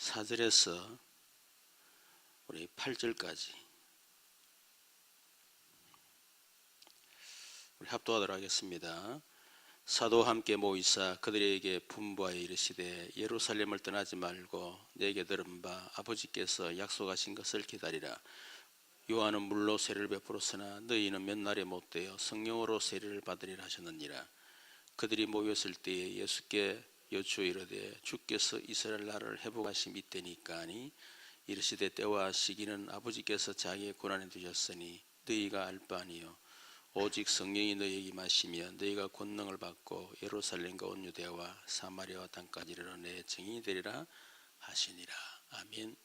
4절에서 우리 8절까지 우리 합독하도록 하겠습니다. 사도와 함께 모이사 그들에게 분부하여 이르시되 예루살렘을 떠나지 말고 내게 들은 바 아버지께서 약속하신 것을 기다리라. 요한은 물로 세례를 베풀었으나 너희는 몇 날에 못되어 성령으로 세례를 받으리라 하셨느니라. 그들이 모였을 때에 예수께 여쭈어 이르되 주께서 이스라엘 나라를 회복하심 이때니까 하니 이르시되 때와 시기는 아버지께서 자기의 권한에 두셨으니 너희가 알 바 아니요 오직 성령이 너희에게 임하시면 너희가 권능을 받고 예루살렘과 온 유대와 사마리아와 땅까지 이르러 내 증인이 되리라 하시니라. 아멘.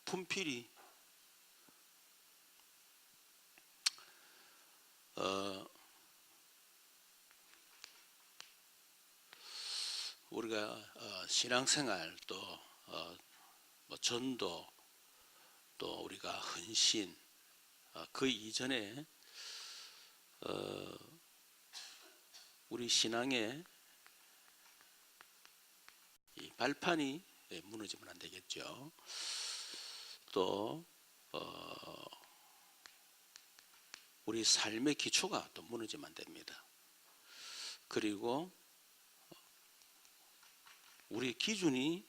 분필이 우리가 신앙생활 또 전도 또 우리가 헌신 그 이전에 우리 신앙의 이 발판이 무너지면 안 되겠죠. 또 우리 삶의 기초가 또 무너지면 안 됩니다. 그리고 우리 기준이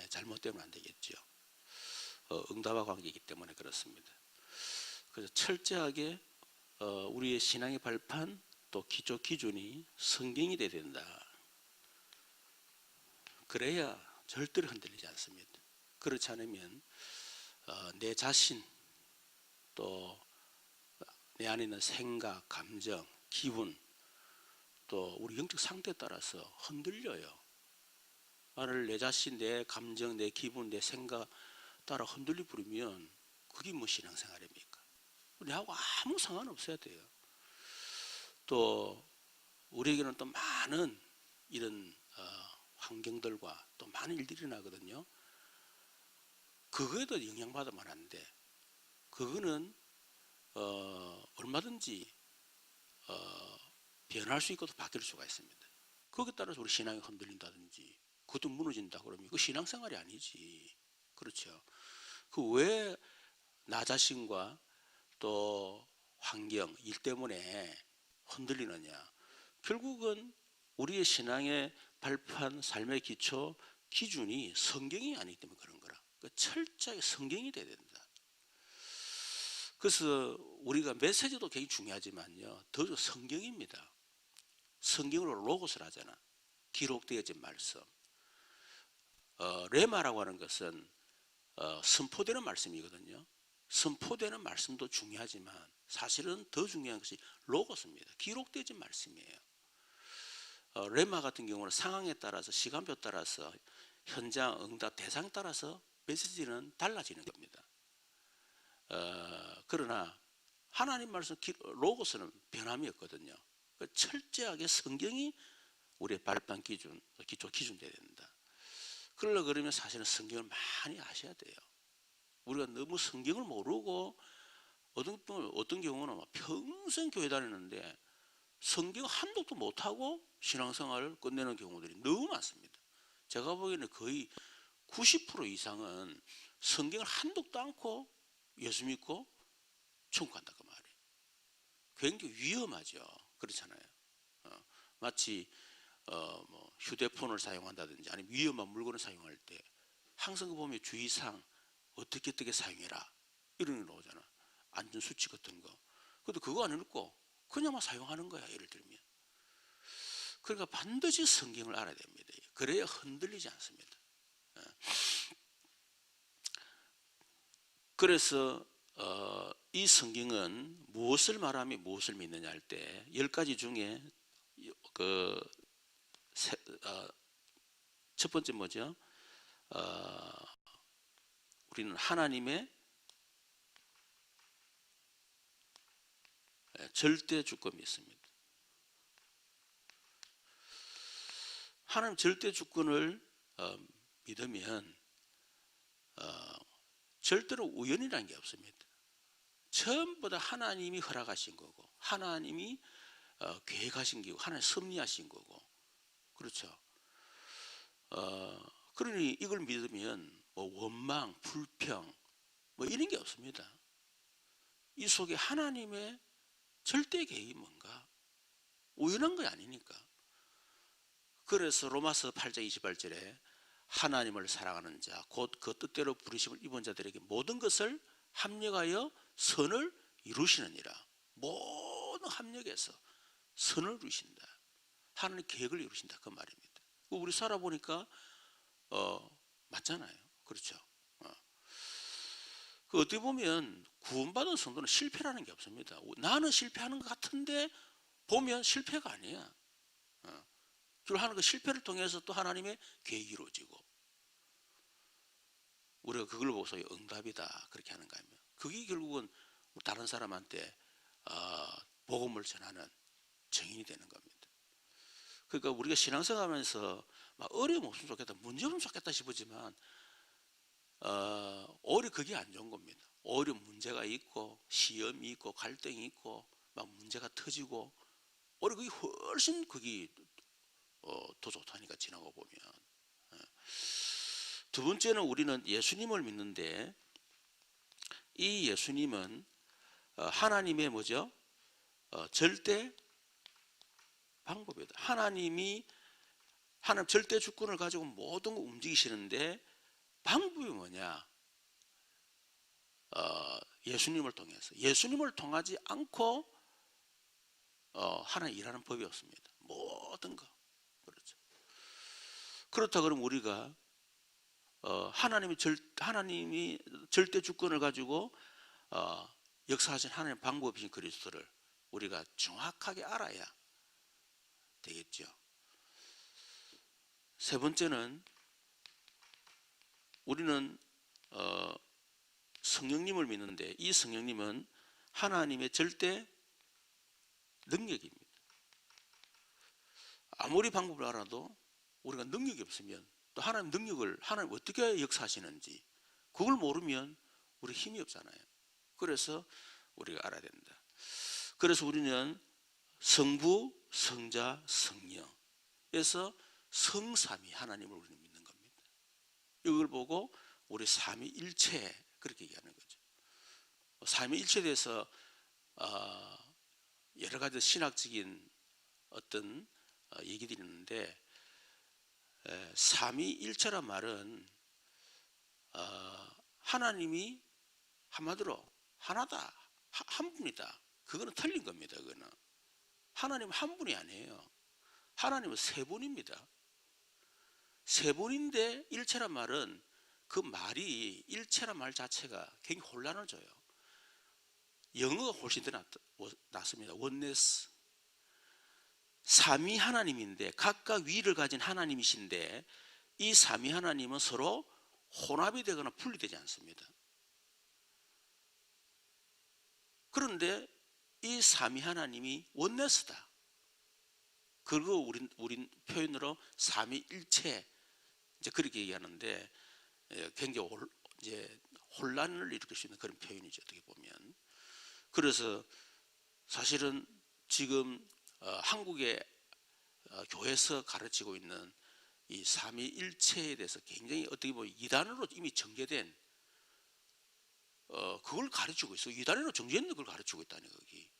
잘못되면 안 되겠죠. 응답과 관계이기 때문에 그렇습니다. 그래서 철저하게 우리의 신앙의 발판 또 기초 기준이 성경이 돼야 된다. 그래야 절대로 흔들리지 않습니다. 그렇지 않으면 내 자신 또 내 안에 있는 생각, 감정, 기분 또 우리 영적 상태에 따라서 흔들려요. 나를 내 자신, 내 감정, 내 기분, 내 생각 따라 흔들리 부리면 그게 뭐 신앙생활입니까? 우리하고 아무 상관없어야 돼요. 또 우리에게는 또 많은 이런 환경들과 또 많은 일들이 일어나거든요. 그거에도 영향받으면 안 돼. 그거는 얼마든지 변할 수 있고 또 바뀔 수가 있습니다. 거기에 따라서 우리 신앙이 흔들린다든지 그것도 무너진다 그러면 이거 신앙생활이 아니지. 그렇죠. 그 왜 나 자신과 또 환경, 일 때문에 흔들리느냐. 결국은 우리의 신앙의 발판, 삶의 기초, 기준이 성경이 아니기 때문에 그런 거라. 철저하게 성경이 돼야 된다. 그래서 우리가 메시지도 굉장히 중요하지만요. 더 성경입니다. 성경으로 로고스를 하잖아. 기록되어진 말씀. 레마라고 하는 것은 선포되는 말씀이거든요. 선포되는 말씀도 중요하지만 사실은 더 중요한 것이 로고스입니다. 기록되어진 말씀이에요. 레마 같은 경우는 상황에 따라서 시간표 따라서 현장 응답 대상 따라서 메시지는 달라지는 겁니다. 그러나 하나님 말씀 로고스는 변함이 없거든요. 철저하게 성경이 우리의 발판 기준, 기초 기준 되어야 된다. 그러면 사실은 성경을 많이 아셔야 돼요. 우리가 너무 성경을 모르고 어떤 경우는 평생 교회 다니는데 성경 한독도 못하고 신앙생활을 끝내는 경우들이 너무 많습니다. 제가 보기에는 거의 90% 이상은 성경을 한독도 않고 예수 믿고 천국 간다 그 말이에요. 굉장히 위험하죠. 그렇잖아요. 마치 휴대폰을 사용한다든지 아니면 위험한 물건을 사용할 때 항상 그 보면 주의사항 어떻게 사용해라 이런 게 나오잖아. 안전수칙 같은 거. 근데 그거 안 읽고 그냥만 사용하는 거야. 예를 들면. 그러니까 반드시 성경을 알아야 됩니다. 그래야 흔들리지 않습니다. 그래서 이 성경은 무엇을 말하며 무엇을 믿느냐 할 때 10가지 중에 첫 번째 뭐죠? 우리는 하나님의 절대 주권 믿습니다. 하나님 절대 주권을 믿으면 절대로 우연이라는 게 없습니다. 전부 다 하나님이 허락하신 거고 하나님이 계획하신 거고 하나님 섭리하신 거고 그렇죠. 그러니 이걸 믿으면 뭐 원망, 불평 뭐 이런 게 없습니다. 이 속에 하나님의 절대 계획이 뭔가 우연한 거 아니니까. 그래서 로마서 8장 28절에 하나님을 사랑하는 자 곧 그 뜻대로 부르심을 입은 자들에게 모든 것을 합력하여 선을 이루시느니라. 모든 합력해서 선을 이루신다. 하나님 계획을 이루신다 그 말입니다. 우리 살아보니까 맞잖아요. 그렇죠. 그 어떻게 보면 구원받은 성도는 실패라는 게 없습니다. 나는 실패하는 것 같은데 보면 실패가 아니야. 결국 하는 그 실패를 통해서 또 하나님의 계획이 이루어지고 우리가 그걸 보고서 응답이다 그렇게 하는 거 아니에요. 그게 결국은 다른 사람한테 복음을 전하는 증인이 되는 겁니다. 그러니까 우리가 신앙생활하면서 어려움 없으면 좋겠다, 문제 없으면 좋겠다 싶었지만 오히려 그게 안 좋은 겁니다. 오히려 문제가 있고 시험이 있고 갈등이 있고 막 문제가 터지고 오히려 그게 훨씬 그게 더 좋다니까 지나고 보면. 두 번째는 우리는 예수님을 믿는데 이 예수님은 하나님의 뭐죠? 절대 방법이다. 하나님 절대 주권을 가지고 모든 걸 움직이시는데 방법이 뭐냐? 예수님을 통해서. 예수님을 통하지 않고 하나님 일하는 법이 없습니다. 모든 거. 그렇죠. 그렇다 그러면 우리가 하나님이 절대 주권을 가지고 역사하신 하나님의 방법이신 그리스도를 우리가 정확하게 알아야 되겠죠. 세 번째는 우리는 성령님을 믿는데 이 성령님은 하나님의 절대 능력입니다. 아무리 방법을 알아도 우리가 능력이 없으면 또 하나님 능력을 하나님 어떻게 역사하시는지 그걸 모르면 우리 힘이 없잖아요. 그래서 우리가 알아야 된다. 그래서 우리는 성부, 성자, 성령에서 성삼위 하나님을 우리는 믿는 겁니다. 이걸 보고 우리 삼위일체 그렇게 얘기하는 거죠. 삼위일체에 대해서 여러 가지 신학적인 어떤 얘기들이 있는데 삼위일체란 말은 하나님이 한마디로 하나다, 한 분이다. 그거는 틀린 겁니다. 그거는 하나님은 한 분이 아니에요. 하나님은 세 분입니다. 세 분인데 일체란 말은 그 말이 일체란 말 자체가 굉장히 혼란을 줘요. 영어가 훨씬 더 낫습니다. 원네스. 삼위 하나님인데 각각 위를 가진 하나님이신데 이 삼위 하나님은 서로 혼합이 되거나 분리되지 않습니다. 그런데 이 삼위 하나님이 원네스다. 그리고 우린 표현으로 삼위일체 이제 그렇게 얘기하는데 굉장히 이제 혼란을 일으킬 수 있는 그런 표현이죠. 어떻게 보면. 그래서 사실은 지금 한국의 교회에서 가르치고 있는 이 삼위일체에 대해서 굉장히 어떻게 보면 이단으로 이미 정제된 그걸 가르치고 있어요. 이단으로 정제된 걸 가르치고 있다니 거기.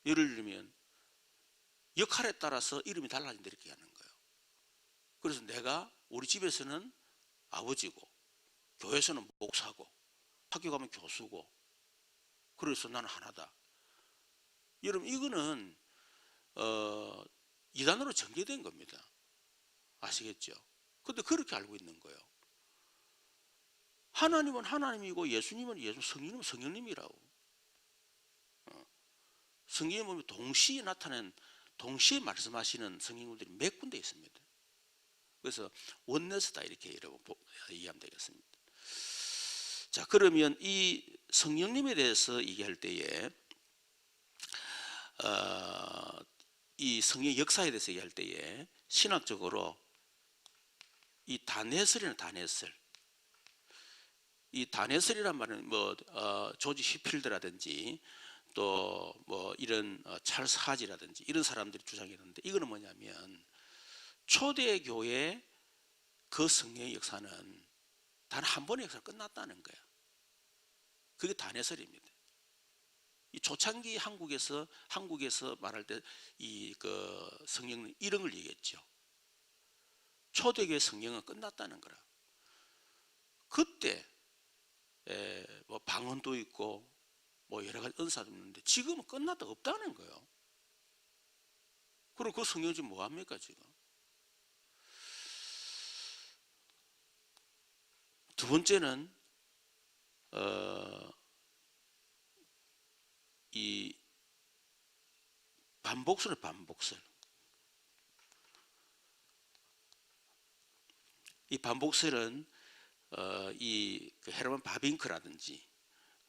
예를 들면 역할에 따라서 이름이 달라진다 이렇게 하는 거예요. 그래서 내가 우리 집에서는 아버지고 교회에서는 목사고 학교 가면 교수고 그래서 나는 하나다. 여러분 이거는 이단으로 전개된 겁니다. 아시겠죠? 근데 그렇게 알고 있는 거예요. 하나님은 하나님이고 예수님은 예수, 성령님은 성령님이라고. 성경에 보면 동시에 나타낸 동시에 말씀하시는 성령들이 몇 군데 있습니다. 그래서 원네스다 이렇게 여러분 이해하면 되겠습니다. 자, 그러면 이 성령님에 대해서 얘기할 때에 이 성령 역사에 대해서 얘기할 때에 신학적으로 이 다네설이라는 다네설, 이 다네설이란 말은 뭐 조지 휘필드라든지 또 뭐 이런 찰스 하지라든지 이런 사람들이 주장했는데 이거는 뭐냐면 초대교회 그 성령의 역사는 단 한 번의 역사로 끝났다는 거야. 그게 다네설입니다. 이 초창기 한국에서 말할 때 이 그 성령은 이런 걸 얘기했죠. 초대교회 성령은 끝났다는 거라. 그때 뭐 방언도 있고 뭐 여러 가지 은사도 있는데 지금은 끝났다 없다는 거예요. 그리고 그 성령 지금 뭐 합니까 지금? 두 번째는 이 반복설. 이 반복설은 이 헤르만 바빙크라든지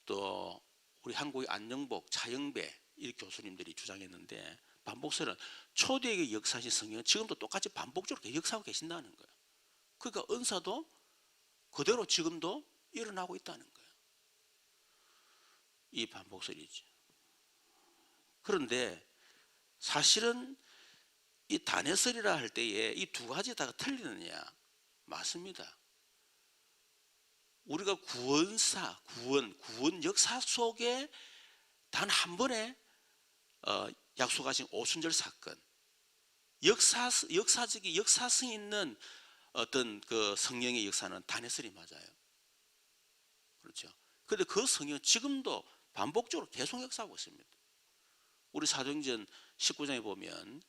또 우리 한국의 안영복, 차영배 이 교수님들이 주장했는데, 반복설은 초대의 역사신 성령은 지금도 똑같이 반복적으로 역사하고 계신다는 거예요. 그러니까 은사도 그대로 지금도 일어나고 있다는 거예요. 이 반복설이죠. 그런데 사실은 이 다네설이라 할 때에 이 두 가지 다가 틀리느냐? 맞습니다. 우리가 구원 역사 속에 단 한 번에 약속하신 오순절 사건, 역사적인 역사성 있는 어떤 그 성령의 역사는 다네설이 맞아요. 그렇죠. 그런데 그 성령 지금도 반복적으로 계속 역사하고 있습니다. 우리 사도행전 19장에 보면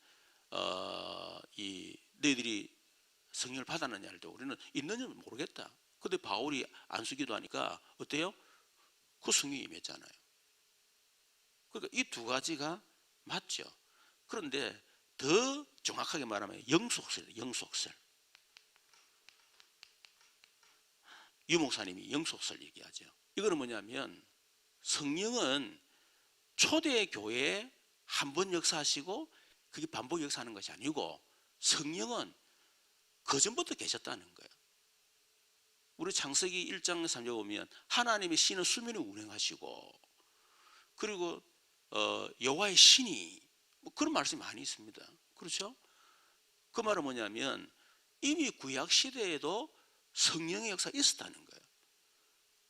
이 너희들이 성령을 받았느냐 할 때 우리는 있는지는 모르겠다. 근데 바울이 안수기도 하니까 어때요? 그 성령이 임했잖아요. 그러니까 이 두 가지가 맞죠. 그런데 더 정확하게 말하면 영속설. 유 목사님이 영속설 얘기하죠. 이거는 뭐냐면 성령은 초대교회에 한 번 역사하시고 그게 반복 역사하는 것이 아니고 성령은 그전부터 계셨다는 거예요. 우리 창세기 1장 3절 보면 하나님의 신은 수면에 운행하시고, 그리고 여호와의 신이 뭐 그런 말씀이 많이 있습니다. 그렇죠? 그 말은 뭐냐면 이미 구약 시대에도 성령의 역사가 있었다는 거예요.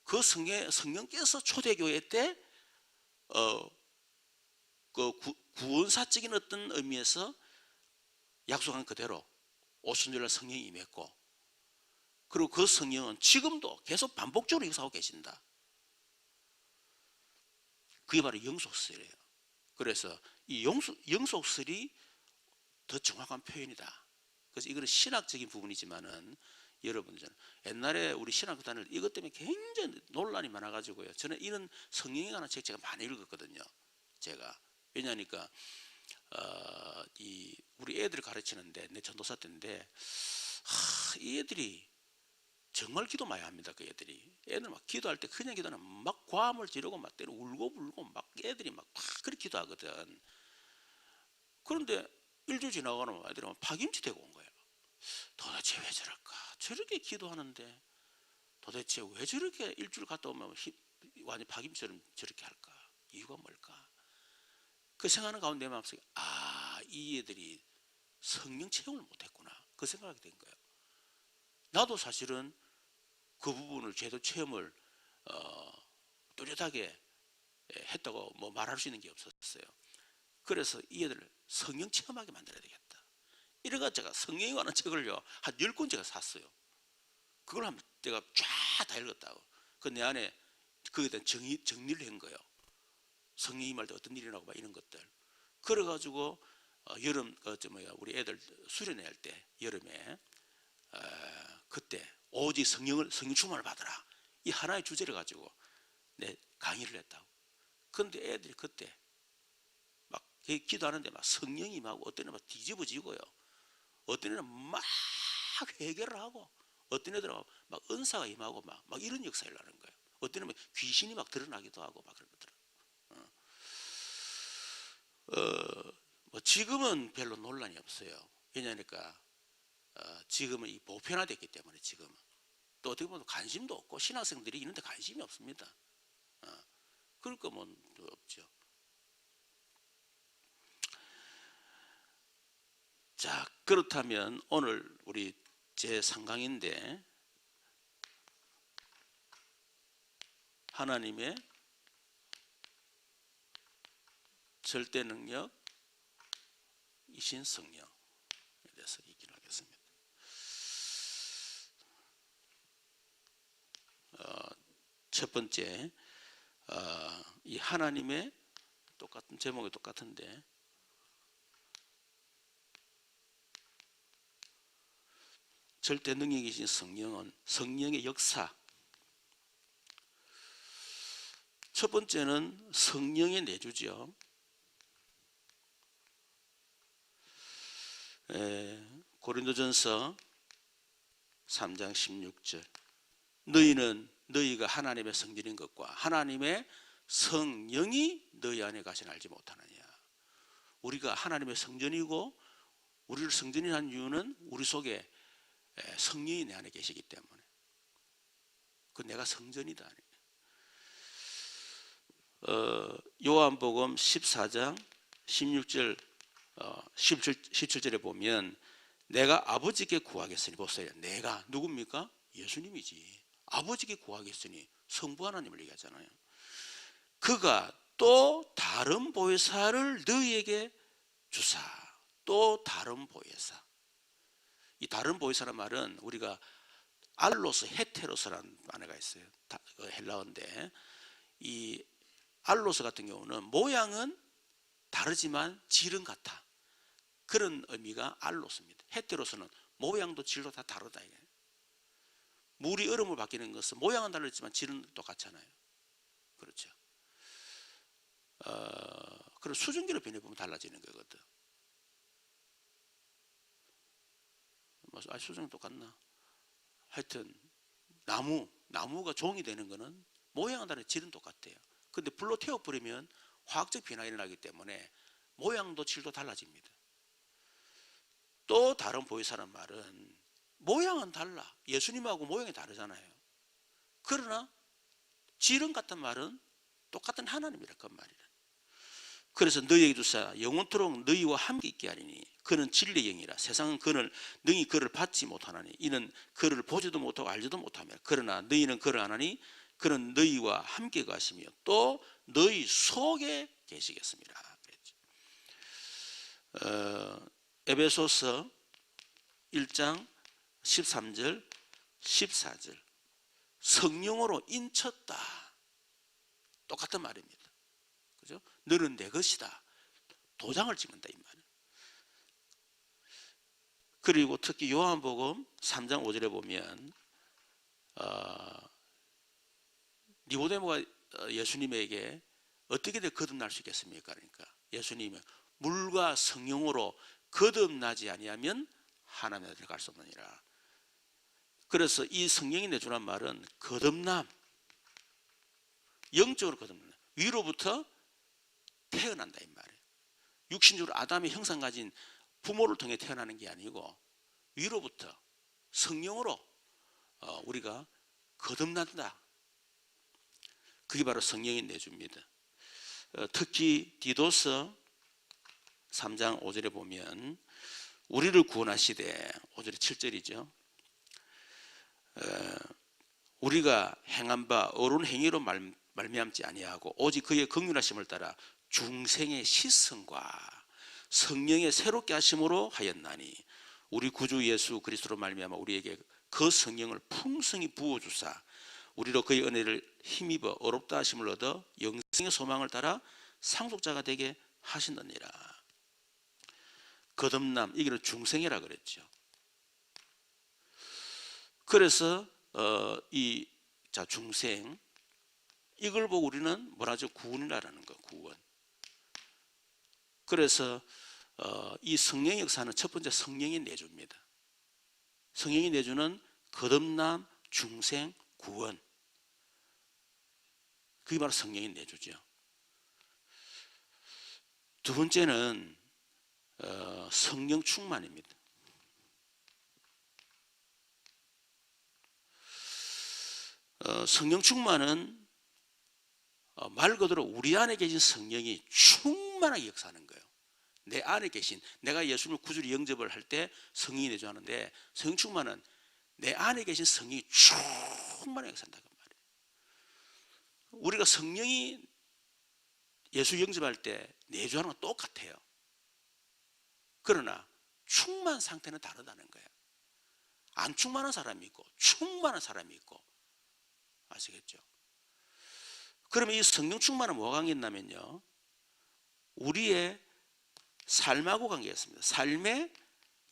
그 성령께서 초대교회 때 그 구원사적인 어떤 의미에서 약속한 그대로 오순절날 성령이 임했고, 그리고 그 성령은 지금도 계속 반복적으로 역사하고 계신다. 그게 바로 영속설이에요. 그래서 이 영속설이 더 정확한 표현이다. 그래서 이거는 신학적인 부분이지만은 여러분들 옛날에 우리 신학교 다닐 이것 때문에 굉장히 논란이 많아가지고요. 저는 이런 성령에 관한 책 제가 많이 읽었거든요. 제가 왜냐하니까 이 우리 애들 가르치는데 내 전도사 때인데 이 애들이 정말 기도 많이 합니다. 그 애들 막 기도할 때 그냥 기도는 막 고함을 지르고 막 때로 울고 불고 막 애들이 막 그렇게 기도하거든. 그런데 일주일 지나가면 애들이 막 파김치 되고 온 거예요. 도대체 왜 저럴까? 저렇게 기도하는데 도대체 왜 저렇게 일주일 갔다 오면 완전 파김치처럼 저렇게 할까? 이유가 뭘까? 그 생각하는 가운데 내 마음속에 이 애들이 성령 체험을 못했구나. 그 생각이 된 거예요. 나도 사실은 그 부분을 제대로 체험을 뚜렷하게 했다고 뭐 말할 수 있는 게 없었어요. 그래서 이 애들을 성령 체험하게 만들어야 되겠다. 이래가 제가 성령에 관한 책을요 한 10권 제가 샀어요. 그걸 한번 제가 쫙 다 읽었다고. 그 내 안에 거기에 대한 정리를 한 거예요. 성령이 임할 때 어떤 일이 나고 막 이런 것들. 그래가지고 여름 우리 애들 수련회 할 때 여름에 그때 오직 성령 충만을 받아라, 이 하나의 주제를 가지고 내 강의를 했다고. 그런데 애들이 그때 막 기도하는데 막 성령이 임하고 어떤 애는 막 뒤집어지고요, 어떤 애는 막 회개를 하고, 어떤 애들은 막 은사가 임하고 막 이런 역사를 하는 거예요. 어떤 애는 귀신이 막 드러나기도 하고 막 그런 것들. 뭐 지금은 별로 논란이 없어요. 왜냐하니까 지금은 이 보편화됐기 때문에 지금은 또 어떻게 보면 관심도 없고 신학생들이 이런데 관심이 없습니다. 그럴 거면 없죠. 자, 그렇다면 오늘 우리 제3강인데 하나님의 절대 능력이신 성령에 대해서 얘기를 하겠습니다. 첫 번째, 이 하나님의 똑같은 제목이 똑같은데 절대 능력이신 성령은 성령의 역사. 첫 번째는 성령의 내주죠. 고린도전서 3장 16절 너희가 하나님의 성전인 것과 하나님의 성령이 너희 안에 가시나 알지 못하느냐. 우리가 하나님의 성전이고 우리를 성전이라는 이유는 우리 속에 성령이 내 안에 계시기 때문에 그 내가 성전이다. 요한복음 14장 16절 17절에 보면 내가 아버지께 구하겠으니 보세요. 내가 누굽니까? 예수님이지. 아버지께 구하겠으니 성부 하나님을 얘기하잖아요. 그가 또 다른 보혜사를 너희에게 주사. 또 다른 보혜사. 이 다른 보혜사란 말은 우리가 알로스 헤테로스라는 단어가 있어요. 헬라어인데 이 알로스 같은 경우는 모양은 다르지만 질은 같아. 그런 의미가 알로스입니다. 헤테로스는 모양도 질도 다 다르다. 물이 얼음으로 바뀌는 것은 모양은 다르지만 질은 똑같잖아요. 그렇죠. 그럼 수증기로 변해보면 달라지는 거거든. 수증기 똑같나? 하여튼 나무가 종이 되는 거는 모양은 다르지만 질은 똑같대요. 근데 불로 태워버리면 화학적 변화가 일어나기 때문에 모양도 질도 달라집니다. 또 다른 보혜사란 말은 모양은 달라. 예수님하고 모양이 다르잖아요. 그러나 질은 같은 말은 똑같은 하나님이라 그 말이라. 그래서 너희에게 주사 영원토록 너희와 함께 있게 하리니 그는 진리의 영이라. 세상은 너희 그를 받지 못하나니 이는 그를 보지도 못하고 알지도 못하며 그러나 너희는 그를 아나니 그는 너희와 함께 가시며 또 너희 속에 계시겠습니다. 에베소서 1장 13절 14절 성령으로 인쳤다. 똑같은 말입니다. 그죠? 너는 내 것이다. 도장을 찍는다 이 말은. 그리고 특히 요한복음 3장 5절에 보면 니고데모가 예수님에게 어떻게 거듭날 수 있겠습니까? 그러니까 예수님은 물과 성령으로 거듭나지 아니하면 하나님에 들어갈 수 없느니라. 그래서 이 성령이 내주란 말은 거듭남, 영적으로 거듭남, 위로부터 태어난다 이 말이에요. 육신적으로 아담의 형상 가진 부모를 통해 태어나는 게 아니고 위로부터 성령으로 우리가 거듭난다. 그게 바로 성령이 내줍니다. 특히 디도서 3장 5절에 보면 우리를 구원하시되 5절에 7절이죠. 우리가 행한 바 어른 행위로 말미암지 아니하고 오직 그의 긍휼하심을 따라 중생의 시성과 성령의 새롭게 하심으로 하였나니 우리 구주 예수 그리스도로 말미암아 우리에게 그 성령을 풍성히 부어주사 우리로 그의 은혜를 힘입어 어렵다 하심을 얻어 영생의 소망을 따라 상속자가 되게 하시느니라. 거듭남, 이게 중생이라 그랬죠. 그래서 중생 이걸 보고 우리는 뭐라죠? 구원이라는 거, 구원. 그래서 이 성령 역사는 첫 번째 성령이 내줍니다. 성령이 내주는 거듭남, 중생, 구원. 그게 바로 성령이 내주죠. 두 번째는 성령 충만입니다. 성령 충만은 말 그대로 우리 안에 계신 성령이 충만하게 역사하는 거예요. 내 안에 계신, 내가 예수님을 구주로 영접을 할 때 성령이 내주하는데, 성령 충만은 내 안에 계신 성령이 충만하게 산다고 말이에요. 우리가 성령이 예수 영접할 때 내주하는 건 똑같아요. 그러나 충만 상태는 다르다는 거예요. 안 충만한 사람이 있고 충만한 사람이 있고, 아시겠죠? 그러면 이 성령 충만은 뭐가 관계있냐면요, 우리의 삶하고 관계했습니다. 삶의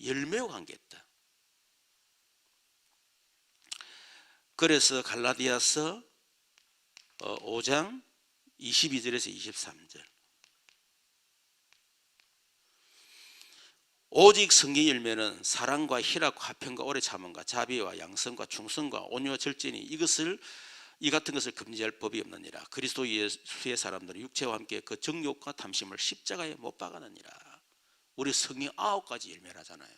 열매와 관계했다. 그래서 갈라디아서 5장 22절에서 23절, 오직 성경의 열매는 사랑과 희락과 화평과 오래 참음과 자비와 양성과 충성과 온유와 절제니 이 같은 것을 금지할 법이 없느니라. 그리스도 예수의 사람들은 육체와 함께 그 정욕과 탐심을 십자가에 못 박았느니라. 우리 성경 9가지 열매라잖아요.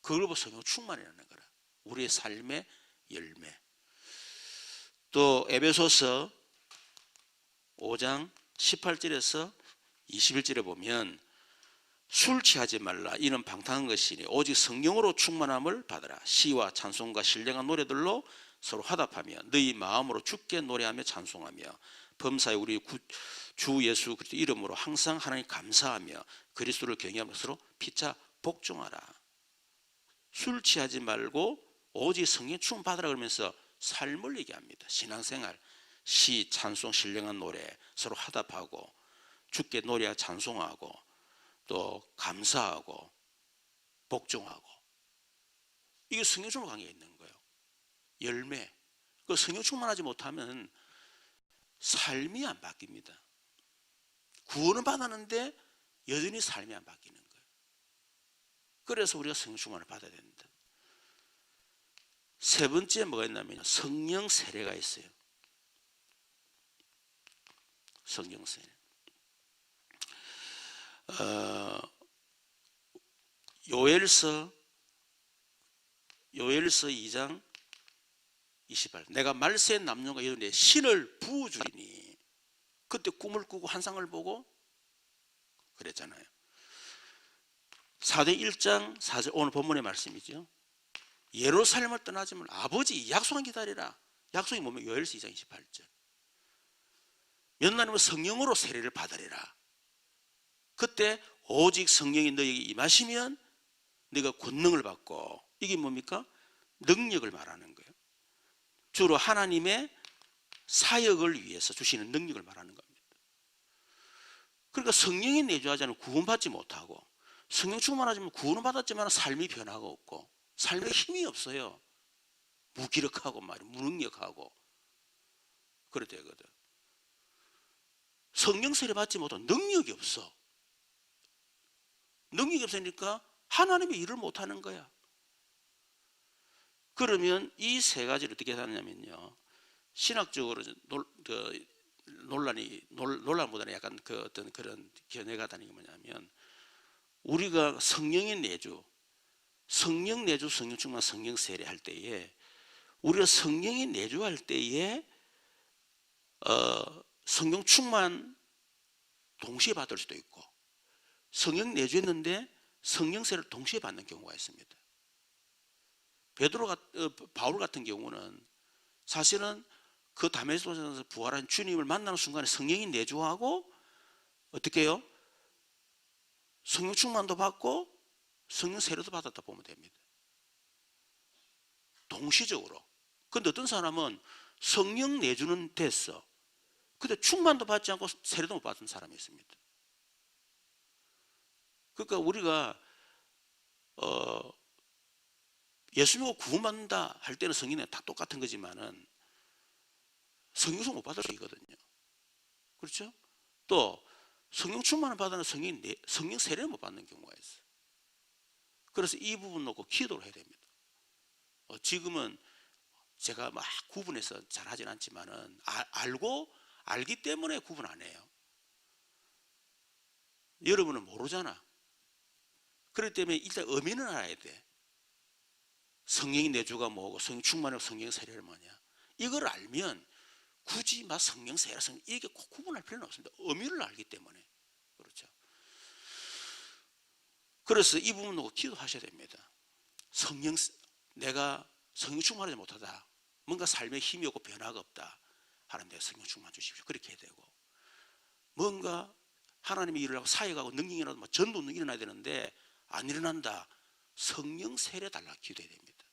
그걸 보고 성령 충만이라는 거라. 우리의 삶의 열매. 또 에베소서 5장 18절에서 21절에 보면 술 취하지 말라. 이는 방탕한 것이니 오직 성령으로 충만함을 받으라. 시와 찬송과 신령한 노래들로 서로 화답하며 너희 마음으로 주께 노래하며 찬송하며 범사에 우리 주 예수 그리스도 이름으로 항상 하나님 감사하며 그리스도를 경외하며 서로 피차 복종하라. 술 취하지 말고 오직 성령 충만 받으라 그러면서 삶을 얘기합니다. 신앙생활, 시, 찬송, 신령한 노래 서로 화답하고 주께 노래하고 찬송하고 또 감사하고 복종하고, 이게 성령 충만 관계가 있는 거예요. 열매. 그 성령 충만하지 못하면 삶이 안 바뀝니다. 구원은 받았는데 여전히 삶이 안 바뀌는 거예요. 그래서 우리가 성령 충만을 받아야 됩니다. 세 번째 뭐가 있냐면 성령 세례가 있어요. 성령 세례. 요엘서 2장 28. 내가 말세 남녀가 여러분의 신을 부어주리니. 그때 꿈을 꾸고 환상을 보고 그랬잖아요. 사도행 1장 4절, 오늘 본문의 말씀이죠. 예루살렘을 떠나지 말라. 아버지 약속을 기다리라. 약속이 뭐면 요엘서 2장 28절. 몇 날이면 성령으로 세례를 받으리라. 그때 오직 성령이 너에게 임하시면 네가 권능을 받고, 이게 뭡니까? 능력을 말하는 거예요. 주로 하나님의 사역을 위해서 주시는 능력을 말하는 겁니다. 그러니까 성령이 내주하지 않으면 구원받지 못하고, 성령 충만하지 않으면 구원은 받았지만 삶이 변화가 없고 삶에 힘이 없어요. 무기력하고 말이야, 무능력하고 그래 되거든. 성령 세례 받지 못하면 능력이 없어. 능력이 없으니까 하나님의 일을 못하는 거야. 그러면 이 세 가지를 어떻게 하냐면요, 신학적으로 논란보다는 약간 그 어떤 그런 견해가 다니는 게 뭐냐면, 우리가 성령의 내주, 성령 내주, 성령 충만, 성령 세례 할 때에, 우리가 성령의 내주할 때에 성령 충만 동시에 받을 수도 있고, 성령 내주했는데 성령 세례를 동시에 받는 경우가 있습니다. 바울 같은 경우는 사실은 그 다메섹에서 부활한 주님을 만나는 순간에 성령이 내주하고 어떻게 해요? 성령 충만도 받고 성령 세례도 받았다 보면 됩니다. 동시적으로. 근데 어떤 사람은 성령 내주는 됐어. 근데 충만도 받지 않고 세례도 못 받은 사람이 있습니다. 그러니까 우리가 예수 믿고 구원받는다 할 때는 성령이 다 똑같은 거지만은 성령서 못 받을 수 있거든요. 그렇죠? 또 성령 충만을 받는 성령 세례를 못 받는 경우가 있어요. 그래서 이 부분 놓고 기도를 해야 됩니다. 지금은 제가 막 구분해서 잘 하진 않지만은 알기 때문에 구분 안 해요. 여러분은 모르잖아. 그렇기 때문에 일단 의미는 알아야 돼. 성령의 내주가 뭐고 성령 충만하고 성령 세례를 뭐냐. 이걸 알면 굳이 막 성령 세례, 이게 꼭 구분할 필요는 없습니다. 의미를 알기 때문에. 그렇죠. 그래서 이 부분 놓고 기도하셔야 됩니다. 내가 성령 충만하지 못하다, 뭔가 삶에 힘이 없고 변화가 없다, 하나님 내가 성령 충만 주십시오. 그렇게 해야 되고, 뭔가 하나님의 일을 하고 사역하고 능력이라도 막 전도 능력이 일어나야 되는데 안 일어난다, 성령 세례 달라 기도해야 됩니다.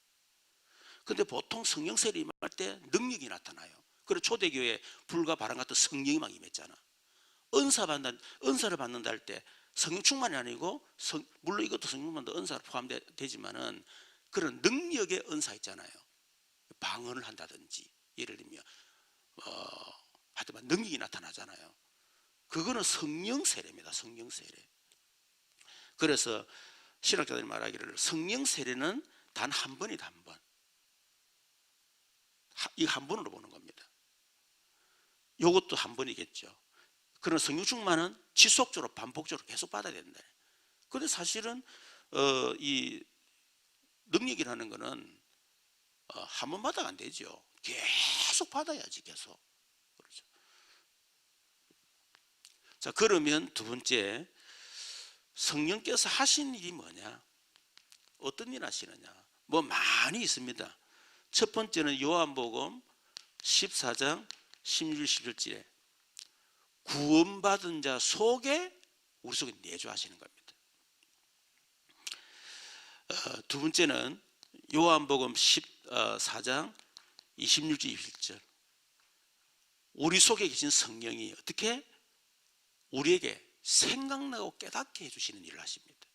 근데 보통 성령 세례 임할 때 능력이 나타나요. 그리고 초대교회 불과 바람 같은 성령이 막 임했잖아. 은사를 받는다 할 때 성령 충만이 아니고, 물론 이것도 성령 충만도 은사로 포함되지만은 그런 능력의 은사 있잖아요. 방언을 한다든지, 예를 들면 하여튼 능력이 나타나잖아요. 그거는 성령 세례입니다. 성령 세례. 그래서 신학자들이 말하기를 성령 세례는 단 한 번이다, 한 번. 이 한 번으로 보는 겁니다. 이것도 한 번이겠죠. 그러나 성령 충만은 지속적으로 반복적으로 계속 받아야 된다. 그런데 사실은 이 능력이라는 거는 한 번 받아가 안 되죠. 계속 받아야지, 계속. 그렇죠. 자, 그러면 두 번째, 성령께서 하신 일이 뭐냐? 어떤 일 하시느냐? 뭐 많이 있습니다. 첫 번째는 요한복음 14장 16, 17절에 구원받은 자 속에 우리 속에 내주하시는 겁니다. 두 번째는 요한복음 14장 26절 27절, 우리 속에 계신 성령이 어떻게 우리에게 생각나고 깨닫게 해주시는 일을 하십니다.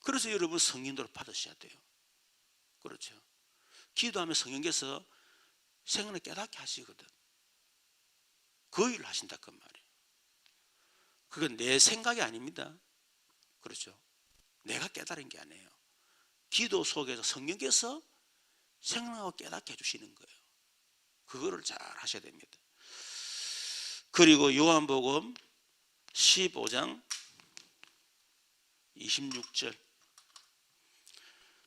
그래서 여러분 성인도를 받으셔야 돼요. 그렇죠. 기도하면 성령께서 생각을 깨닫게 하시거든. 그 일을 하신다 그 말이에요. 그건 내 생각이 아닙니다. 그렇죠. 내가 깨달은 게 아니에요. 기도 속에서 성령께서 생각하고 깨닫게 해주시는 거예요. 그거를 잘 하셔야 됩니다. 그리고 요한복음 15장 26절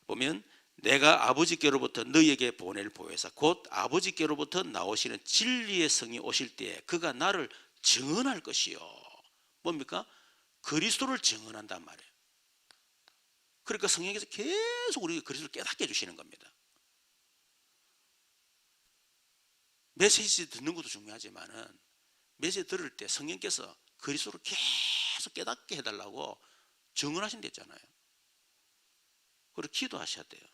보면 내가 아버지께로부터 너희에게 보낼 보혜사 곧 아버지께로부터 나오시는 진리의 성이 오실 때에 그가 나를 증언할 것이요. 뭡니까? 그리스도를 증언한단 말이에요. 그러니까 성령께서 계속 우리 그리스도를 깨닫게 해주시는 겁니다. 메시지 듣는 것도 중요하지만은 메시지 들을 때 성령께서 그리스도를 계속 깨닫게 해달라고 증언하신댔잖아요. 그리고 기도하셔야 돼요.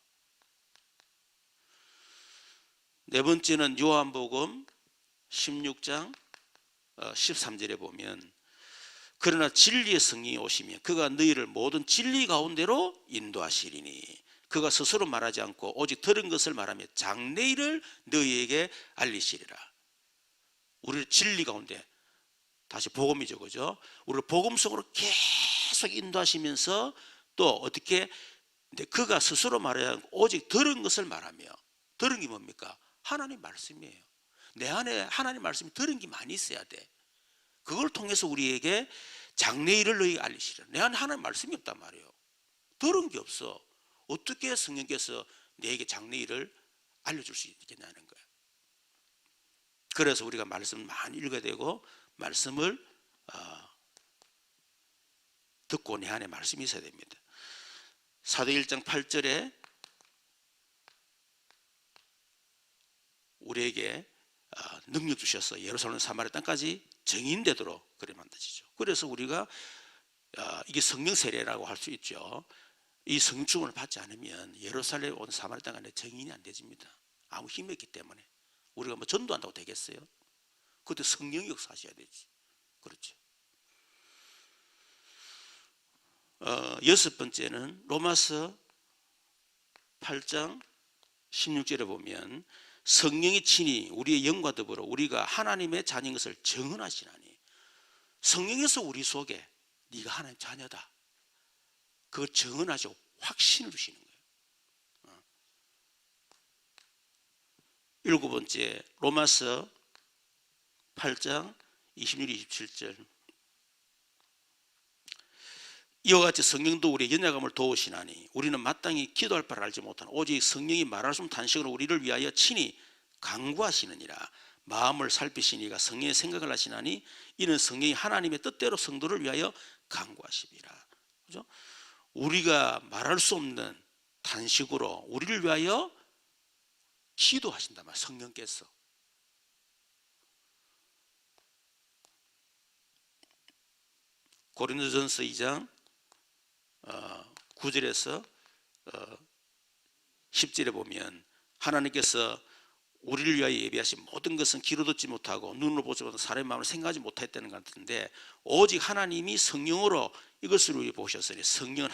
네 번째는 요한복음 16장 13절에 보면 그러나 진리의 성령이 오시면 그가 너희를 모든 진리 가운데로 인도하시리니 그가 스스로 말하지 않고 오직 들은 것을 말하며 장래일을 너희에게 알리시리라. 우리를 진리 가운데, 다시 복음이죠, 그죠? 우리를 복음 속으로 계속 인도하시면서 또 어떻게 그가 스스로 말하지 않고 오직 들은 것을 말하며, 들은 게 뭡니까? 하나님 말씀이에요. 내 안에 하나님 말씀이 들은 게 많이 있어야 돼. 그걸 통해서 우리에게 장래일을 너희에게 알리시리라. 내 안에 하나님 말씀이 없단 말이에요. 들은 게 없어. 어떻게 성령께서 내게 장래일을 알려줄 수 있겠냐는 거예요. 그래서 우리가 말씀을 많이 읽어야 되고 말씀을 듣고 내 안에 말씀이 있어야 됩니다. 사도행 1장 8절에 우리에게 능력 주셔서 예루살렘 사마리아 땅까지 정인되도록 그래 만드시죠. 그래서 우리가 이게 성령 세례라고 할 수 있죠. 이 성충을 받지 않으면 예루살렘 온 사마리아 땅 안에 정인이 안 되집니다. 아무 힘이 없기 때문에. 우리가 뭐 전도한다고 되겠어요? 그때 성령이 역사하셔야 되지. 그렇죠. 여섯 번째는 로마서 8장 16절에 보면 성령이 친히 우리의 영과 더불어 우리가 하나님의 자녀인 것을 증언하시나니 성령에서 우리 속에 네가 하나님 자녀다. 그걸 증언하시고 확신을 주시는 거예요. 일곱 번째 로마서 8장 26, 27절 이와 같이 성령도 우리의 연약함을 도우시나니 우리는 마땅히 기도할 바를 알지 못하나 오직 성령이 말할 수 없는 탄식으로 우리를 위하여 친히 간구하시느니라. 마음을 살피시니가 성령의 생각을 하시나니 이는 성령이 하나님의 뜻대로 성도를 위하여 간구하시리라. 그죠? 우리가 말할 수 없는 단식으로 우리를 위하여 기도하신단 말이에요. 성령께서. 고린도전서 2장 9절에서 10절에 보면 하나님께서 우리를 위하여 예비하신 모든 것은 귀로 듣지 못하고 눈으로 보지 못하고 사람의 마음을 생각하지 못했다는 것 같은데, 오직 하나님이 성령으로 이것을 우리 보셨으니 성령은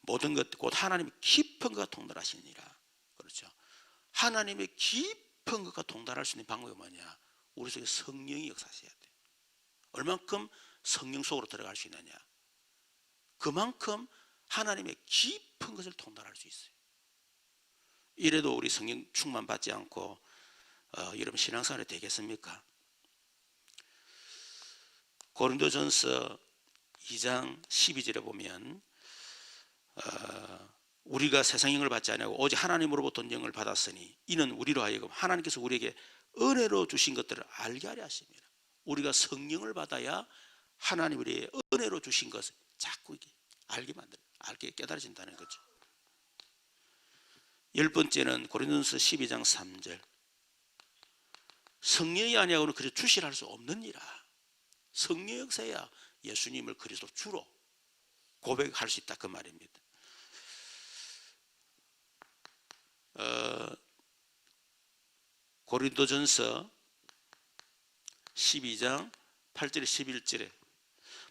모든 것 곧 하나님의 깊은 것과 통달하시니라. 그렇죠. 하나님의 깊은 것과 통달할 수 있는 방법이 뭐냐? 우리 속에 성령이 역사하셔야 돼. 얼만큼 성령 속으로 들어갈 수 있느냐, 그만큼 하나님의 깊은 것을 통달할 수 있어요. 이래도 우리 성령 충만 받지 않고 여러분 신앙생활이 되겠습니까? 고린도전서 2장 12절에 보면 우리가 세상 영을 받지 아니하고 오직 하나님으로부터 영을 받았으니 이는 우리로 하여금 하나님께서 우리에게 은혜로 주신 것들을 알게 하려 하십니다. 우리가 성령을 받아야 하나님 우리의 은혜로 주신 것을 자꾸 알게 만들어요. 알게 깨달아진다는 거죠. 10번째는 고린도전서 12장 3절. 성령이 아니하고는 그저 주시라 할 수 없느니라. 성령 역사야 예수님을 그리스도 주로 고백할 수 있다, 그 말입니다. 고린도전서 12장 8절에 11절에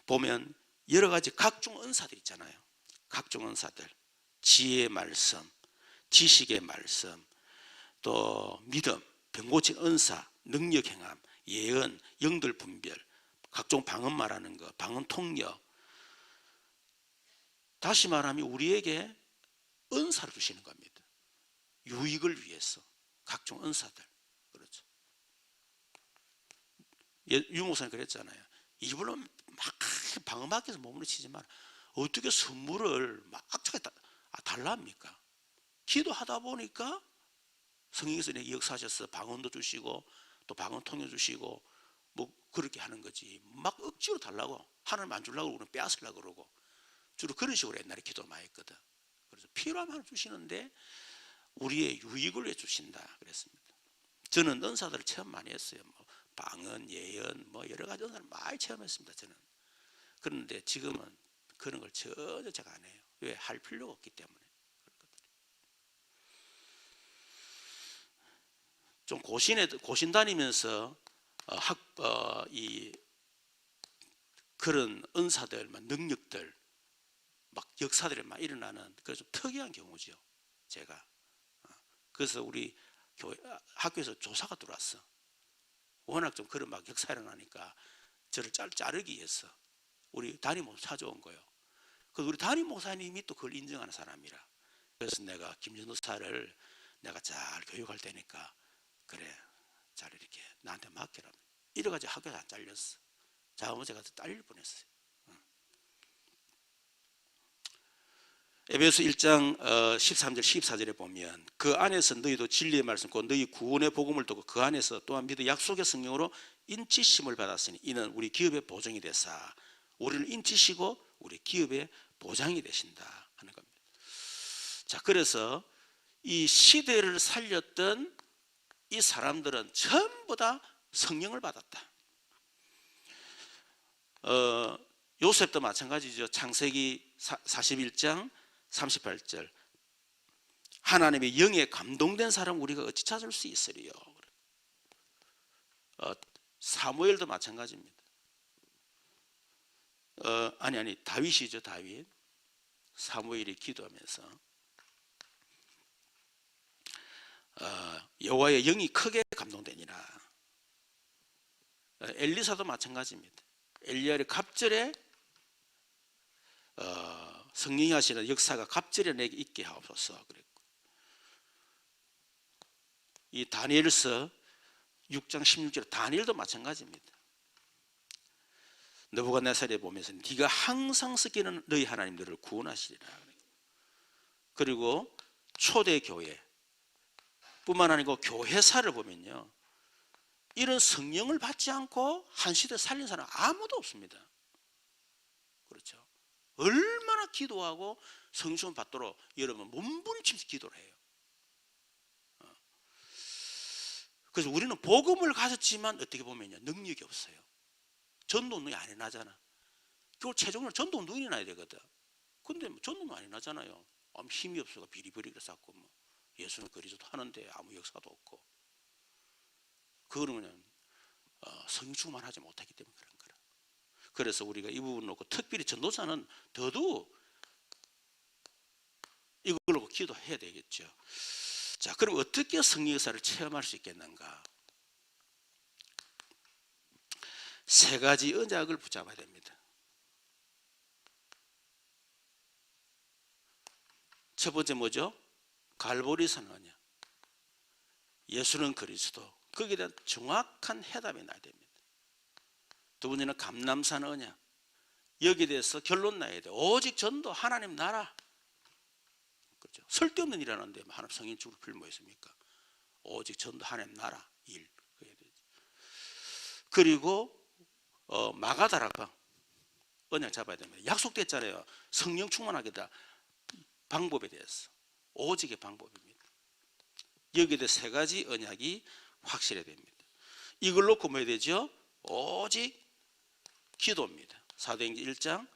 보면 여러 가지 각종 은사들 있잖아요. 각종 은사들, 지혜의 말씀, 지식의 말씀, 또 믿음, 병 고친 은사, 능력 행함, 예언, 영들 분별, 각종 방언 말하는 것, 방언 통역. 다시 말하면 우리에게 은사를 주시는 겁니다. 유익을 위해서 각종 은사들. 그렇죠. 유 목사님 그랬잖아요. 일부러 막 방언학에서 몸으로 치지만 어떻게 선물을 막 악착에 달랍니까? 기도하다 보니까 성령께서 내게 역사하셔서 방언도 주시고 또 방언 통역 주시고 뭐 그렇게 하는 거지. 막 억지로 달라고, 하나님 안 주려고 그러고 빼앗으려고 그러고, 주로 그런 식으로 옛날에 기도를 많이 했거든. 그래서 필요하면 주시는데 우리의 유익을 위해 주신다 그랬습니다. 저는 은사들을 체험 많이 했어요. 뭐 방언, 예언, 뭐 여러 가지 은사를 많이 체험했습니다. 저는. 그런데 지금은 그런 걸 전혀 제가 안 해요. 왜? 할 필요가 없기 때문에. 좀 고신 다니면서 그런 은사들, 능력들, 막 역사들이 막 일어나는 그런 좀 특이한 경우죠. 제가. 그래서 우리 학교에서 조사가 들어왔어. 워낙 좀 그런 막 역사 일어나니까 저를 자르기 위해서 우리 담임 목사 찾아온 거예요. 그래서 우리 담임 목사님이 또 그걸 인정하는 사람이라. 그래서 내가 김전도사를 내가 잘 교육할 테니까 그래, 잘 이렇게 나한테 맡겨라. 이래가지고 학교에서 안 잘렸어. 자고 제가 딸릴 뻔했어요. 에베소 1장 13절 14절에 보면 그 안에서 너희도 진리의 말씀 곧 너희 구원의 복음을 두고 그 안에서 또한 믿어 약속의 성령으로 인치심을 받았으니 이는 우리 기업의 보장이 되사 우리를 인치시고 우리 기업의 보장이 되신다 하는 겁니다. 자, 그래서 이 시대를 살렸던 이 사람들은 전부 다 성령을 받았다. 요셉도 마찬가지죠. 창세기 41장 38절. 하나님의 영에 감동된 사람 우리가 어찌 찾을 수 있으리요. 사무엘도 마찬가지입니다. 다윗이죠. 다윗. 사무엘이 기도하면서 여호와의 영이 크게 감동되니라. 엘리사도 마찬가지입니다. 엘리야의 갑절에 성령이 하시는 역사가 갑절에 내게 있게 하옵소서 그랬고, 이 다니엘서 6장 16절 다니엘도 마찬가지입니다. 느부갓네살에 보면서 네가 항상 쓰기는 너희 하나님들을 구원하시리라. 그리고 초대교회 뿐만 아니고 교회사를 보면요, 이런 성령을 받지 않고 한 시대 살린 사람 아무도 없습니다. 그렇죠. 얼마나 기도하고 성령 받도록 여러분 몸부림치면서 기도를 해요. 그래서 우리는 복음을 가졌지만 어떻게 보면요, 능력이 없어요. 전도 운동이 안 일어나잖아. 그걸 최종적으로 전도 운동이 일어나야 되거든. 근데 전도 운동 안 일어나잖아요. 힘이 없어서 비리비리를 쌓고 뭐 예수는 그리스도 하는데 아무 역사도 없고. 그거는 성령 충만하지 못하기 때문에 그런 거라. 그래서 우리가 이 부분 놓고 특별히 전도자는 더더욱 이걸 놓고 기도해야 되겠죠. 자, 그럼 어떻게 성령 역사를 체험할 수 있겠는가? 세 가지 언약을 붙잡아야 됩니다. 첫 번째 뭐죠? 갈보리산 언약. 예수는 그리스도. 거기에 대한 정확한 해답이 나야 됩니다. 두 번째는 감람산 언약. 여기에 대해서 결론 나야 돼. 오직 전도 하나님 나라. 그렇죠. 쓸데없는 일 하는데 하나님 성인 죽을 필요 뭐 있습니까? 오직 전도 하나님 나라 일. 그리고 마가다락방 언약 잡아야 됩니다. 약속됐잖아요. 성령 충만하겠다. 방법에 대해서 오직의 방법입니다. 여기에 대해 세 가지 언약이 확실해야 됩니다. 이걸 놓고 뭐 해야 되죠? 오직 기도입니다. 사도행전 1장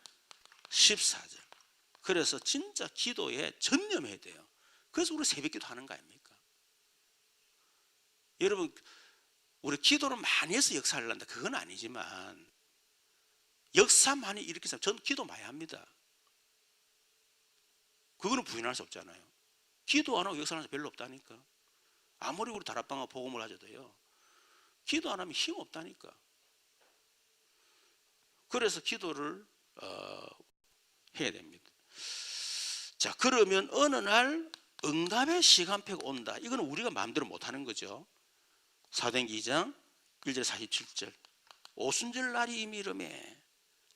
14절. 그래서 진짜 기도에 전념해야 돼요. 그래서 우리 새벽기도 하는 거 아닙니까? 여러분, 우리 기도를 많이 해서 역사를 한다, 그건 아니지만 역사 많이 일으키면 저는 기도 많이 합니다. 그거는 부인할 수 없잖아요. 기도 안 하고 역사하는 사람 별로 없다니까. 아무리 우리 다락방과 복음을 가져도요, 기도 안 하면 힘 없다니까. 그래서 기도를 해야 됩니다. 자, 그러면 어느 날 응답의 시간표가 온다. 이거는 우리가 마음대로 못하는 거죠. 사도행전 2장 1절 47절. 오순절 날이 이미 이름에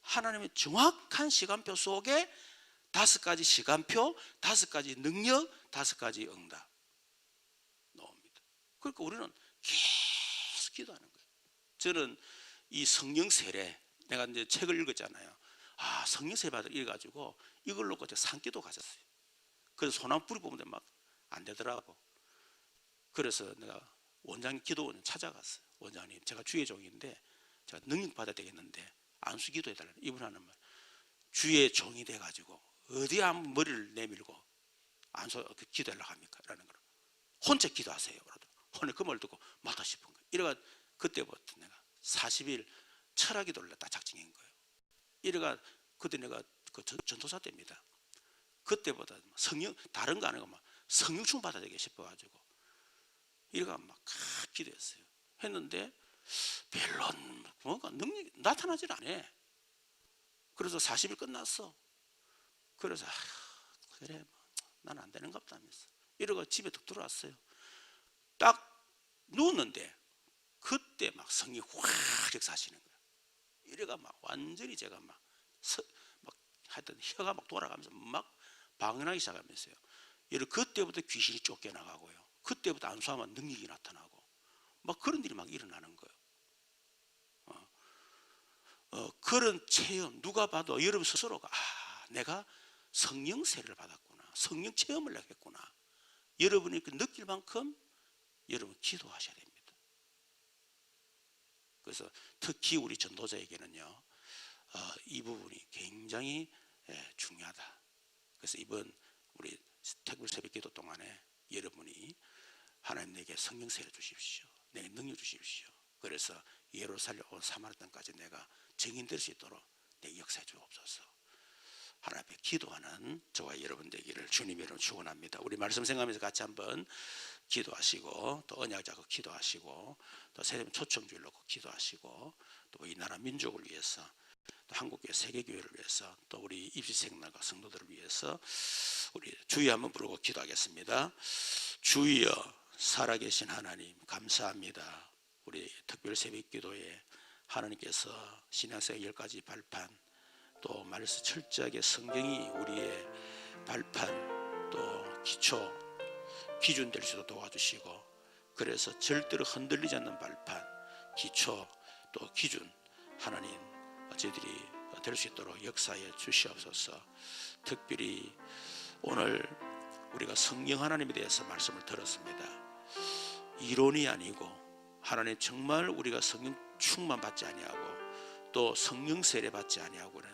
하나님의 정확한 시간표 속에 5가지 시간표, 5가지 능력, 5가지 응답 나옵니다. 그러니까 우리는 계속 기도하는 거예요. 저는 이 성령 세례, 내가 이제 책을 읽었잖아요. 아, 성령 세례 받아 읽어가지고 이걸 놓고 제가 산기도 가졌어요. 그래서 소나무 뿌리 뽑는데 막 안 되더라고. 그래서 내가 원장님 기도원 찾아갔어요. 원장님, 제가 주의 종인데 제가 능력 받아야 되겠는데 안수 기도해달라는 이분 하는 말. 주의 종이 돼가지고 어디 한번 머리를 내밀고 안수 기도하려고 합니까? 라는 거로. 혼자 기도하세요. 오늘 그 말 듣고 맞다 싶은 거예요. 이래가 그때부터 내가 40일 철학 기도를 딱 작정한 거예요. 이래가 그때 내가 그 전도사 때입니다. 그때보다 성령 다른 거 아니고 막 성령 충 받아야 되게 싶어가지고 이래가 막 기도했어요. 했는데 별로 뭔가 능력이 나타나질 않아. 그래서 40일 끝났어. 그래서 그래 뭐, 난 안 되는가 보다면서 이러고 집에 툭 들어왔어요. 딱 누웠는데 그때 막 성령이 확 역사하시는 거야. 이래가 막 완전히 제가 막 하여튼 혀가 막 돌아가면서 막 방언하기 시작하면서요. 이래 그때부터 귀신이 쫓겨나가고요. 그때부터 안수하면 능력이 나타나고 막 그런 일이 막 일어나는 거예요. 그런 체험 누가 봐도 여러분 스스로가 내가 성령 세례를 받았구나, 성령 체험을 했구나, 여러분이 그 느낄 만큼 여러분 기도하셔야 됩니다. 그래서 특히 우리 전도자에게는요, 이 부분이 굉장히 중요하다. 그래서 이번 우리 특별 새벽기도 동안에 여러분이 하나님 내게 성령 세례 주십시오, 내게 능력 주십시오. 그래서 예루살렘 온 사마리아 땅까지 내가 증인 될 수 있도록 내 역사해 주옵소서. 하나님 앞에 기도하는 저와 여러분 되기를 주님의 이름으로 축원합니다. 우리 말씀 생각하면서 같이 한번 기도하시고 또 언약 잡고 기도하시고 또 세례 초청주일 놓고 기도하시고 또 이 나라 민족을 위해서 또 한국교회 세계교회를 위해서 또 우리 입시생들과 성도들을 위해서 우리 주여 한번 부르고 기도하겠습니다. 주여 살아계신 하나님 감사합니다. 우리 특별 새벽기도에 하나님께서 신약성의 10가지 발판 또 말씀 철저하게 성경이 우리의 발판 또 기초 기준 될 수도 도와주시고 그래서 절대로 흔들리지 않는 발판 기초 또 기준 하나님 저희들이 될 수 있도록 역사해 주시옵소서. 특별히 오늘 우리가 성령 하나님에 대해서 말씀을 들었습니다. 이론이 아니고 하나님 정말 우리가 성령 충만 받지 아니하고 또 성령 세례 받지 아니하고는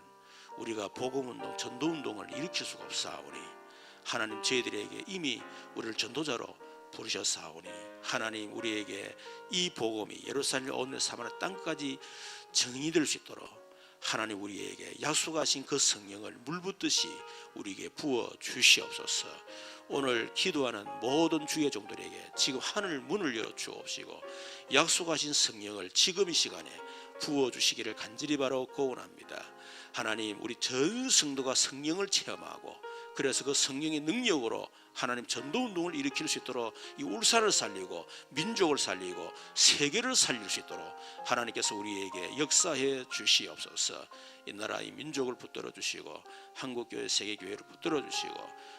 우리가 복음운동, 전도운동을 일으킬 수가 없사오니 하나님 저희들에게 이미 우리를 전도자로 부르셨사오니 하나님 우리에게 이 복음이 예루살렘 온 사마리아 땅까지 정인이 될 수 있도록 하나님 우리에게 약속하신 그 성령을 물붓듯이 우리에게 부어 주시옵소서. 오늘 기도하는 모든 주의 종들에게 지금 하늘 문을 열어 주옵시고 약속하신 성령을 지금 이 시간에 부어 주시기를 간절히 바라고 원합니다. 하나님 우리 전 성도가 성령을 체험하고 그래서 그 성령의 능력으로 하나님 전도운동을 일으킬 수 있도록 이 울산을 살리고 민족을 살리고 세계를 살릴 수 있도록 하나님께서 우리에게 역사해 주시옵소서. 이 나라 이 민족을 붙들어 주시고 한국교회 세계교회를 붙들어 주시고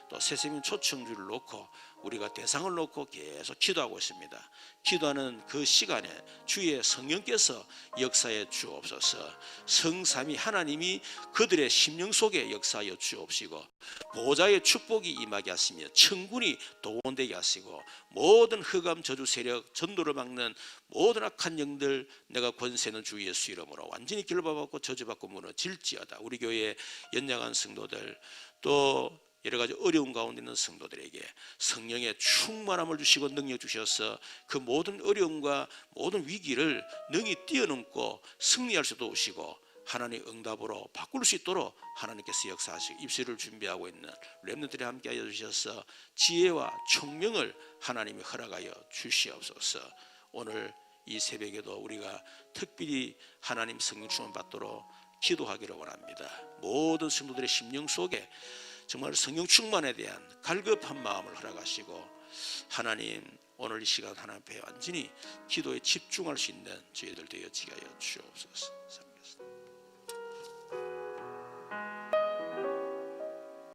또 새세민 초청주를 놓고 우리가 대상을 놓고 계속 기도하고 있습니다. 기도하는 그 시간에 주의 성령께서 역사해 주옵소서. 성삼위 하나님이 그들의 심령 속에 역사하여 주옵시고 보호자의 축복이 임하게 하시며 천군이 동원되게 하시고 모든 흑암 저주 세력 전도를 막는 모든 악한 영들 내가 권세는 주 예수 이름으로 완전히 결박받고 저주받고 무너질지어다. 우리 교회의 연약한 성도들 또 여러 가지 어려운 가운데 있는 성도들에게 성령의 충만함을 주시고 능력 주셔서 그 모든 어려움과 모든 위기를 능히 뛰어넘고 승리할 수도 오시고 하나님 응답으로 바꿀 수 있도록 하나님께서 역사하시고 입술을 준비하고 있는 렘넌트들이 함께하여 주셔서 지혜와 총명을 하나님이 허락하여 주시옵소서. 오늘 이 새벽에도 우리가 특별히 하나님 성령 충만 받도록 기도하기를 원합니다. 모든 성도들의 심령 속에 정말 성령 충만에 대한 갈급한 마음을 허락하시고 하나님 오늘 이 시간 하나님 앞에 완전히 기도에 집중할 수 있는 저희들 되어지게 하여 주옵소서.